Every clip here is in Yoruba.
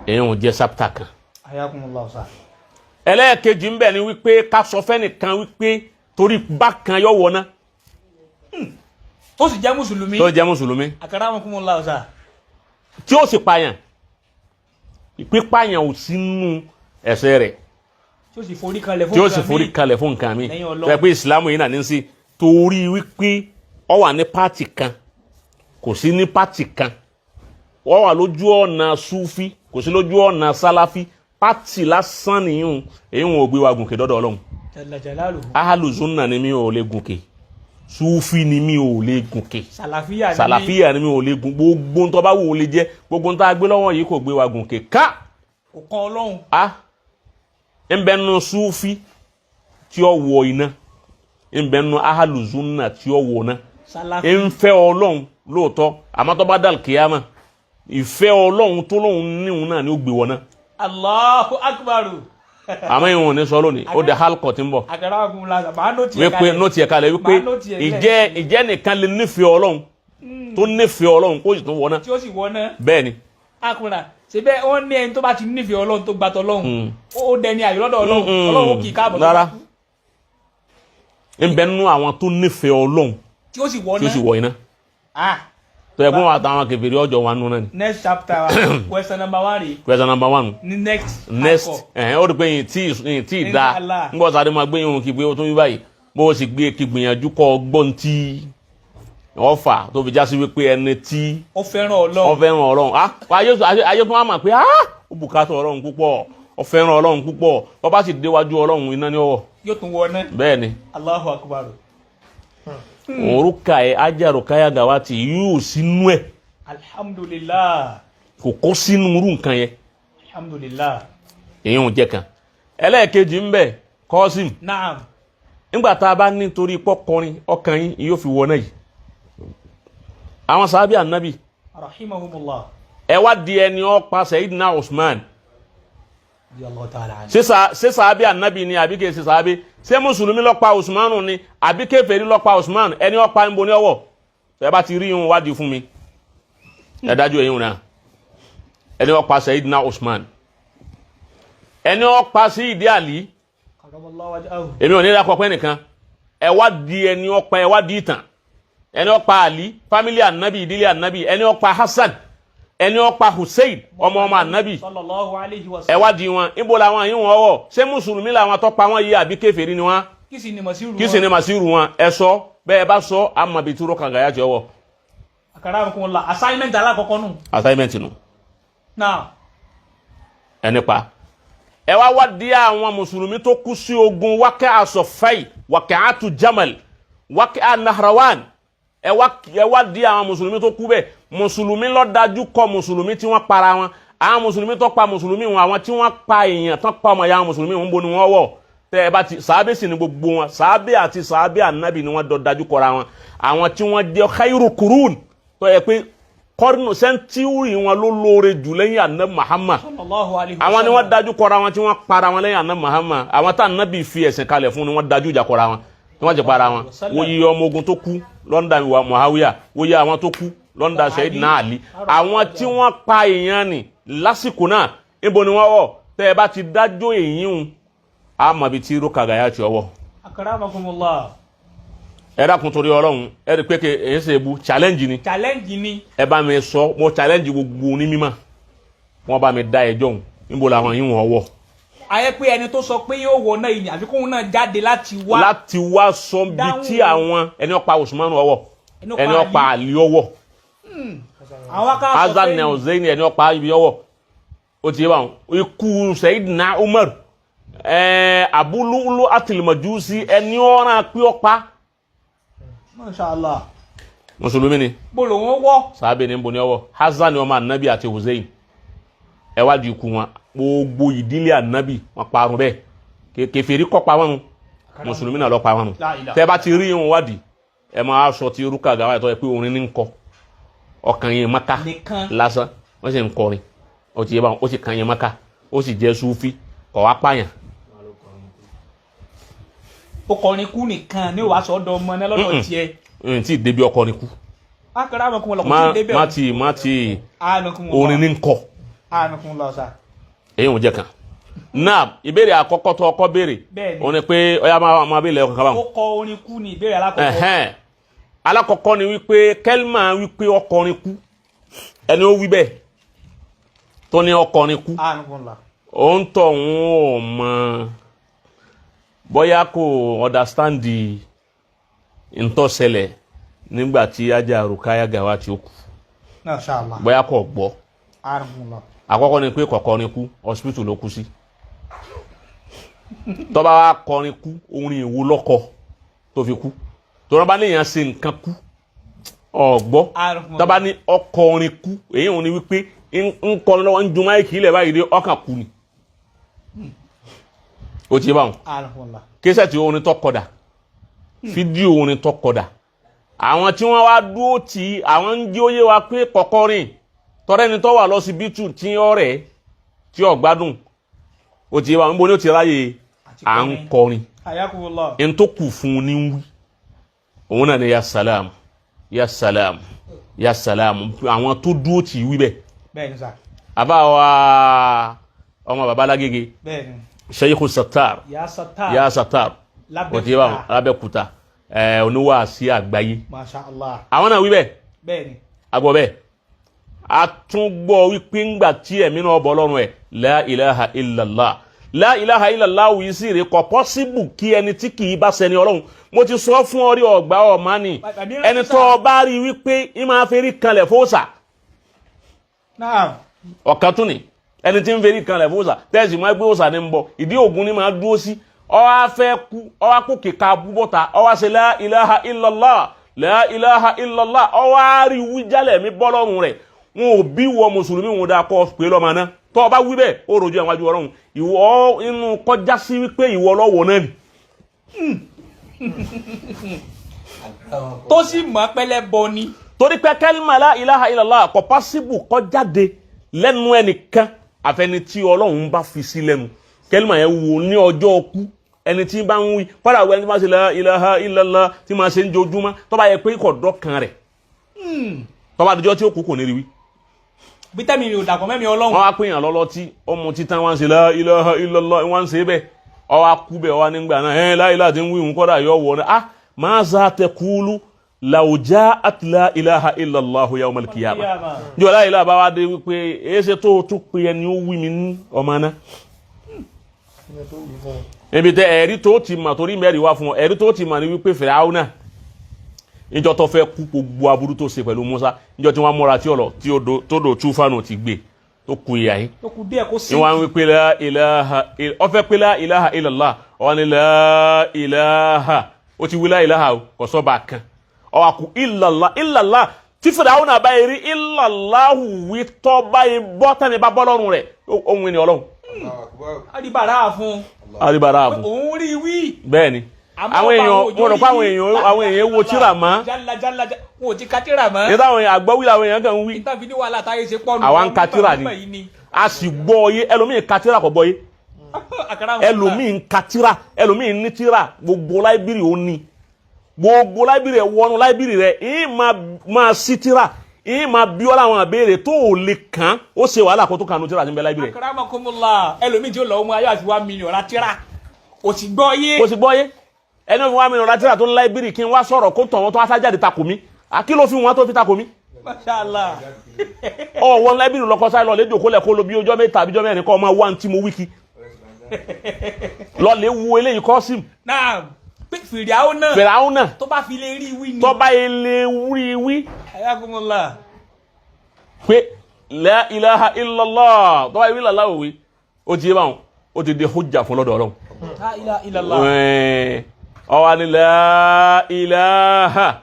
èyàn jẹ́ chapter kan. Ayakumullah sa. ẹlẹ́ẹ̀kejì ń bẹ ni wípé ká sọ fẹ́nìkan wípé torí bákan yọ wọ̀ náà. tó sì jẹ́ mùsùlùmí. tó jẹ́ mùsùlùmí. Akramakumullah sa. tí ó sì pààyàn ìpípààyàn ò sínú ẹ̀ṣẹ̀ rẹ̀. tí ó sì forí kalẹ̀ fún nǹkan mi. tó yẹ pé ìsìlámù yìí náà ní sí torí wípé ó wà ní pátì kan kò sí ní pátì kan ó wà lójú ọ̀nà súfí kò sí lójú ọ̀nà sálàfí pátì lásán nìyún èyí wọn ò gbé wa gùnkè dọ́dọ̀ Ọlọ́run. Ahlu sunna ni mi ò lè gùnkè súfí ni mi ò lè gùnkè sàlàfíà ni mi ò lè gùn gbogbo tó bá wù ó lè jẹ́ gbogbo tó a gbé lọ́wọ́ yìí kò gbé wa gùnkè ká. kò kan Ọlọ́run. ń bẹ nínú súfí tí ó wọ iná ń bẹ nínú ahlu sunna tí ó wọ náà ń fẹ́ Ọlọ́run lóòótọ́ àmọ́ tó bá dàl kíyámà ìfẹ́ Ọlọ́run tó lóun níhun náà ni ó gbé wọn náà. Allahu akbar. àmọ́ ìwọ̀n ní sọ lónìí ó dẹ halkọ̀ tí ń bọ̀. wípé nóòtì ẹ̀ka lẹ̀ wípé ìjẹ́ nìkan lè nífẹ̀ẹ́ Ọlọ́run tó nífẹ̀ẹ́ Ọlọ́run kó sì tún wọ náà. tí ó sì wọ náà. bẹ́ẹ̀ ni. akura ṣebẹ́ wọ́n ní ẹni tó bá ti nífẹ̀ẹ́ Ọlọ́run tó gbàtọ̀ Ọlọ́run ó dẹni àyè lọ́dọ̀ Ọlọ́run Ọlọ́run kì í káàbọ̀. rárá ń bẹ nínú àwọn tó nífẹ̀ẹ́ Ọlọ́run tí ó sì wọ iná. tó yẹ kó wọn àtàwọn kèfèrí ọjọ́ wa nù náà ni. next chapter question number 1 rè. question number 1. ní next. ó rí pé yìí tí da ń bọ̀ sáré máa gbé yìí kí gbé o tún yí báyìí bó o sì gbé kí gbìyànjú kọ́ gbọ́n tí wọ́n fà tó fi já sí wípé ẹni tí ó fẹ́ràn Ọlọ́run. ayé tó wá mà pé ó bùkátà Ọlọ́run púpọ̀ ó fẹ́ràn Ọlọ́run púpọ̀ ó bá sì déwájú Ọlọ́run iná ní ọwọ́. yóò tún wọ náà. bẹ́ẹ̀ ni. Allahu akbar. orúkà ẹ ajáro káyà gàwátì yóò sínú ẹ. alhamdulillah. kò kó sínú irú nǹkan yẹn. alhamdulillah. èyí ò jẹ́ kan. ẹlẹ́ẹ̀kejì ń bẹ Kọ́sìm. naam. nígbà tá a bá nítorí pọ́kọrin ọkàn yín yóò fi wọ náà yìí. àwọn sàábì ànábì. rahimahumullah. ẹ wá di ẹni ọ̀pá Sayyidina Usman. ṣé sàábì ànábì ni àbí kìí ṣe sàábì ṣé mùsùlùmí ló pa Usmanu ni àbí kèfèrí ló pa Usman ẹni ó pa ń bo ní ọwọ́ ẹ bá ti rí yín wádìí fún mi ẹ dájú ẹ̀yin náà ẹni ó pa Sayyidina Usman ẹni ó pa Sayyidi Ali èmi ò ní dákọ̀ pé nìkan ẹ wá di ẹni ó pa ẹ wá di ìtàn ẹni ó pa Ali fámílì ànábì ìdílé ànábì ẹni ó pa Hassan ẹni ó pa Hussein ọmọ ànábì ẹ wá di wọn ibo làwọn yìí wọn wọ ṣé mùsùlùmí làwọn tó pa wọn yìí àbí kèfèrí ni wọn kí sì ni màsírù wọn ẹ sọ bẹ́ẹ̀ bá sọ amabituro kàngàyà jẹ wọ. Akramakumullah assignment alákọ̀ọ́kọ́ nù. assignment nù. now ẹni pa ẹ wá di àwọn mùsùlùmí tó kú sí ogun wákẹ́ àsọ̀fẹ́ì wákẹ́ àtú Jamal wákẹ́ ànahrawan ẹ wá di àwọn mùsùlùmí tó kú bẹ́ẹ̀ mùsùlùmí ló dájú kọ mùsùlùmí tí wọ́n para wọn àwọn mùsùlùmí tó pa mùsùlùmí wọn àwọn tí wọ́n pa èèyàn tán pa ọmọ ya mùsùlùmí wọn bo ni wọ́n wọ̀ tẹ́ ẹ bá ti sàábé sì ni gbogbo wọn sàábé àti sàábé ànábì ni wọ́n dájú kọra wọn àwọn tí wọ́n jẹ́ khairu kurun tó yẹ pé kọ́rínù sẹ́ńtúrì wọn ló lóore jù lẹ́yìn ànábì Muhammad àwọn ni wọ́n dájú kọra wọn tí wọ́n para wọn lẹ́yìn ànábì Muhammad àwọn tá ànábì fi ẹ̀sìn kalẹ̀ fún ni wọ́n dájú ìjà kọra wọn tí wọ́n jẹ́ para wọn wọ́n yí ọmọ ogun tó kú lọ́ndà Muawiya wọ́n yí àwọn tó kú lọ́ndà Sayyidina Ali àwọn tí wọ́n pa èèyàn ni lásìkò náà níbo ni wọ́n wọ̀ tẹ́ ẹ bá ti dájọ́ èyí ń àmàbí tí irú kàgáyà ti ọwọ́. Akramakumullah. ẹ dákun torí Ọlọ́run ẹ rí pé èyí ṣe bu challenge ni. ẹ bá mi sọ mo challenge gbogbo ní mímọ́ wọ́n bá mi dá ẹjọ́ òun níbo làwọn yìí wọ́n wọ̀. ayé pé ẹni tó sọ pé yóò wọ náà yìí ni àfikún náà jáde láti wá sọ bí tí àwọn ẹni ó pa Usman ọwọ́ ẹni ó pa Ali ọwọ́ Hasan ní Hussein ẹni ó pa ibi ọwọ́ ó ti yé báwọn ikú Sayyidina Umar Abu Lu'lu Al-Majusi ẹni ọ̀ràn pé ó pa. Mashallah. mùsùlùmí ni. bolo wọn wọ. sàbẹ̀ ní boni ọwọ́ Hasan ní ọmọ anabi àti Hussein ẹ wá di ikú wọn gbogbo ìdílé anabi wọn parun bẹ́ẹ̀ kèfèrí kọ́ pa wọn mùsùlùmí náà lọ pa wọn tẹ́ bá ti rí wọn wádìí ẹ máa sọ ti rúkà gàwá ẹ̀tọ́ ẹ pé orin ní ń kọ ọkàn yẹn maka lásán wọ́n sì ń kọrin ó ti yẹ báwọn ó sì kàn yẹn maka ó sì jẹ́ súfí kọ̀ wá pààyàn. ó kọrin kú nìkan ní wàá sọ ọ̀dọ̀ ọmọ náà lọ́dọ̀ tiẹ̀. n tí débi ọkọrin kú. Akramakumullah kò tí ì débẹ̀. má ti orin ní ń kọ ànukun lọ sá. èyí ò jẹ́ kan náà ìbéèrè àkọ́kọ́ tó ọkọ́ béèrè ó ní pé ọyá máa bí ilẹ̀ ọkàn kábàámu. ó kọ orin kú ní ìbéèrè alákọ̀ọ́kọ́. alákọ̀ọ́kọ́ ni wípé kẹ́límà wípé ọkọrin kú ẹni ó wí bẹ́ẹ̀ tó ní ọkọrin kú ó ń tọ̀ wọ́n ò mọ bóyá kò understand ntọ́sẹlẹ̀ nígbà tí ajá Rukaya Gawat ó kú bóyá kò gbọ́ àkọ́kọ́ ni pé kọ̀kọrin kú hospital ló kú sí tó bá wá kọrin kú orin ìwo lọ́kọ tó fi kú tó rán bá léèyàn ṣe nǹkan kú ọ̀gbọ́ tó bá ní ọkọrin kú èyí ò ní wípé ń kọrin lọ́wọ́ ń ju máìkì ilẹ̀ báyìí dé ọkàn kú ni ó ti yé báwọn késẹ̀ tí orin tó kọ̀dà fídíò orin tó kọ̀dà àwọn tí wọ́n wá dúró tí àwọn ń jí ó yé wa pé kọ̀kọrin tọ́rẹ́ni tó wà lọ́sibítù tí ọ̀rẹ́ tí ó gbádùn ó ti yé wa níbo ni ó ti ráyè à ń kọrin ẹni tó kù fún un ní wí òun náà ni ya salam ya salam ya salam àwọn tó dúró tì wí bẹ́ẹ̀ àbá wa ọmọ bàbá Lágége Sheikhu Sattar ya Sattar ó ti yé wa Lábẹ́kúta oníwàásí àgbáyé àwọn náà wí bẹ́ẹ̀ agbọ́ bẹ́ẹ̀ a tún gbọ́ wípé ńgbà tí ẹ̀mí náà bọ́ lọ́rùn ẹ̀ la ilaha illallah la ilaha illallah wí sí rẹ̀ kò pọ́síbù kí ẹni tí kì í bá sẹni Ọlọ́run mo ti sọ fún ọ rí ọgbà ọ̀mánì ẹni tó bá rí wípé í máa fẹ́rí kanlẹ̀ fóòsà ọ̀kan tún ni ẹni tí ń fẹ́rí kanlẹ̀ fóòsà tẹ́sí máa gbé òsà ní ń bọ̀ ìdí ògùn ni máa dúró sí ọwá fẹ́ kú ọwá kó kíkà búbọ́ta ọwá ṣe la ilaha illallah la ilaha illallah ọwá rí wíjálẹ̀ mi bọ́ lọ́rùn rẹ̀ wọn ò bí wọ mùsùlùmí wọn dáa kọ́ pé lọ́mọ náà tó bá wí bẹ́ẹ̀ ó rojú àwọn ajú Ọlọ́run ìwọ inú kọjá sí wípé ìwọ lọ́wọ́ náà ni. tó sì mọ̀ pẹ́lẹ́ bọ ni. torí pé kẹ́límà la ilaha illallah kò pọ́síbù kó jáde lẹ́nu ẹnìkan àfẹni tí Ọlọ́run bá fi sí lẹ́nu kẹ́límà yẹn wò ní ọjọ́ ọkú ẹni tí bá ń wí padà wọ ẹni tí bá ṣe la ilaha illallah tí máa ṣe ń jojúmọ́ tó bá yẹ pé kò dọ́kan rẹ̀ tó bá dijọ́ tí ó kú kò ní rí wí. bí tẹ́mi ò dàpọ̀ mẹ́mi Ọlọ́run. wọ́n wá pè yàn lọ́lọ́ tí ọmọ títàn wọ́n ṣe la ilaha illallah wọ́n ń ṣe bẹ́ẹ̀ ọ wá kú bẹ́ẹ̀ wá nígbà náà la ilaha tí ń wí òun kọ́dà yọ wọ̀ náà maza taqulu law ja'at la ilaha illallah yawm al-qiyamah. jọ la ilaha bá wá dé wípé èéṣe tó tún pe ẹni ó wí mi ní ọmọ náà. ebi tẹ ẹ̀rí tó ti mà torí mẹ́rin wá fún ọ ẹ̀rí tó ti mà ní wípé Fíráúnà ìjọ tó fẹ́ kú gbogbo aburú tó ṣe pẹ̀lú Musa ìjọ tí wọ́n múra tí ọ̀lọ́ tí tó dò túfánù ti gbé tó kú ìyá yìí. tó kú díẹ̀ kó sí. ni wọ́n wí pé la ilaha ó fẹ́ pé la ilaha illallah ó ní la ilaha ó ti wí la ilaha kò sọ́ bá kan ó wá kú illallah tí Fíráúnà báyìí rí illallahu wí tọ́ báyìí bọ́ tẹ́ni bá bọ́ lọ́rùn rẹ̀ ohun ni Ọlọ́run. adibara fún. òun rí wí. bẹ́ẹ̀ ni àwọn èèyàn wọn rò pé àwọn èèyàn wo tíra mọ́. wọn ò ti ka tíra mọ́. nígbà àwọn èèyàn àgbọ̀wí làwọn èèyàn kàn ń wí. níta fi ní wàhálà táyé ṣe pọ́nù. àwa ń ka tíra ni a sì gbọ́ yé ẹlòmíì ka tíra kò gbọ́ yé ẹlòmíì ń ka tíra ẹlòmíì ní tíra gbogbo láìbírì ó ní gbogbo láìbírì ẹ wọnú láìbírì rẹ ìyí máa sí tíra ìyí máa bí ọ́ láwọn àbẹ̀rẹ̀ tó ò lè kàn ó ṣe wàhálà kó tó kànú tíra níbẹ̀ láìbírì. akaramakumula ẹlòmíì tí ó lọ ọmọ ayé àti 1 million ra tíra ó sì gbọ́ yé ẹni ò fi 1 million ra tíra tó ń láìbírì kí n wá sọ̀rọ̀ kó tọ̀ wọ́n tó wá sájáde takò mí kí ló fi wọn tó fi takò mí. Mashallah. Wọn láìbírì lọkọ sáré lọ lédò kó lẹ̀ kó lo bí ọjọ́ mẹ́ta àbíjọ́ mẹ́rin kọ́ ọmọ wá tí mo wíkì lọ lè wo eléyìí kọ́ sí. náà Fìràúnà tó bá fi lè rí wí ni. tó bá lè rí wí. ayakumullah. pé la ilaha illallah tó bá yẹ illallah òwe ó ti yé báwọn ó ti di hujja fún lọ́dọ̀ Ọlọ́run. la ilaha illallah. ọwọ́ ni la ilaha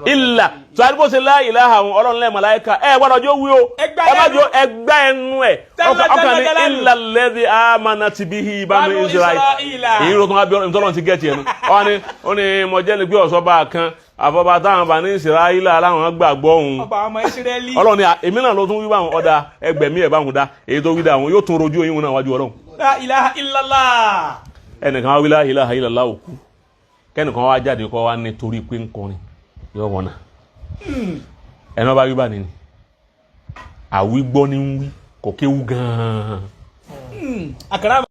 illa tó a ní bó ṣe la ilaha Ọlọ́run lẹ́ màláíkà gbọ́dọ̀ jó wí o ẹgbẹ́ ẹnu ẹ̀ ọkàn ní illa alladhi amanat bihi banu Isra'il èyí ló tún wá bí ọlọ́run ti gẹ̀ẹ́tì ẹnu ó ní mọ̀jẹ́lẹ̀ gbé ọ̀ṣọ́ba kan àfọba táwọn bá ní Isra'il aláwọn gbàgbọ́ òun Ọlọ́run ni èmi náà ló tún wí báwọn ọ̀dà ẹgbẹ̀mí ẹ̀ báwọn dá èyí tó wí dá àwọn yóò tún rojú oyún náà wájú Ọlọ́run. La ilaha illallah. ẹnìkan wá wí la ilaha illallah òkú kẹ́nìkan wá jáde kọ́ wá ní torí pé ń kọrin yọ wọn náà ẹ̀nà bá wí bá nìyí àwí gbọ́ ní ń wí kò kéwu gan-an. àkàrà